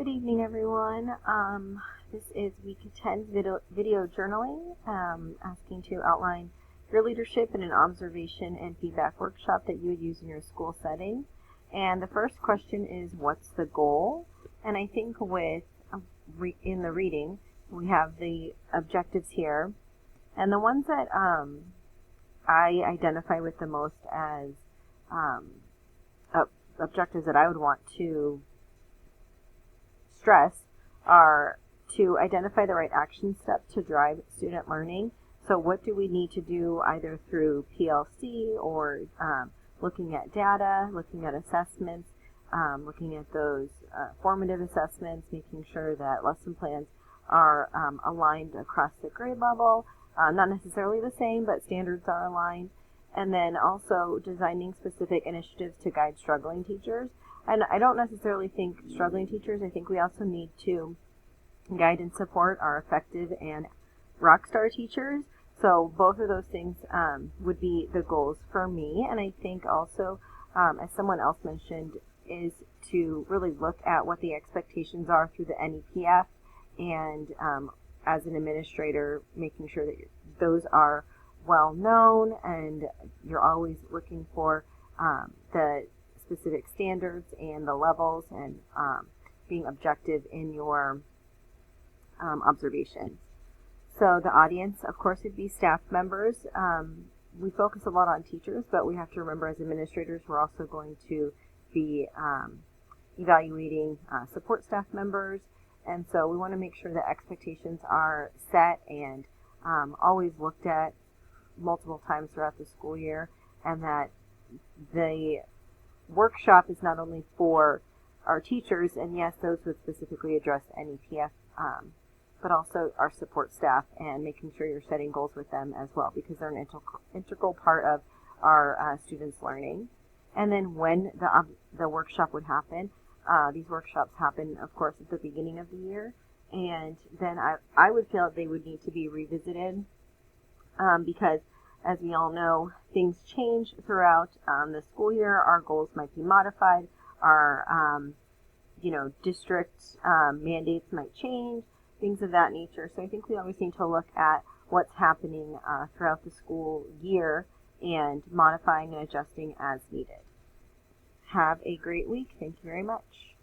Good evening, everyone. This is week 10 video journaling, asking to outline your leadership in an observation and feedback workshop that you would use in your school setting. And the first question is, what's the goal? And I think with in the reading, we have the objectives here. And the ones that I identify with the most as objectives that I would want to stress are to identify the right action steps to drive student learning. So what do we need to do either through PLC or looking at data, looking at assessments, looking at those formative assessments, making sure that lesson plans are aligned across the grade level, not necessarily the same, but standards are aligned. And then also designing specific initiatives to guide struggling teachers. And I don't necessarily think struggling teachers, I think we also need to guide and support our effective and rock star teachers. So both of those things would be the goals for me. And I think also, as someone else mentioned, is to really look at what the expectations are through the NEPF and as an administrator, making sure that those are well known and you're always looking for the specific standards and the levels and being objective in your observations. So the audience, of course, would be staff members. We focus a lot on teachers, but we have to remember as administrators, we're also going to be evaluating support staff members. And so we want to make sure that expectations are set and always looked at multiple times throughout the school year, and that the workshop is not only for our teachers, and yes, those would specifically address NEPF, but also our support staff and making sure you're setting goals with them as well, because they're an integral part of our students' learning. And then when the workshop would happen, these workshops happen, of course, at the beginning of the year, and then I would feel they would need to be revisited because, as we all know, things change throughout the school year. Our goals might be modified. Our, district mandates might change, things of that nature. So I think we always need to look at what's happening throughout the school year and modifying and adjusting as needed. Have a great week. Thank you very much.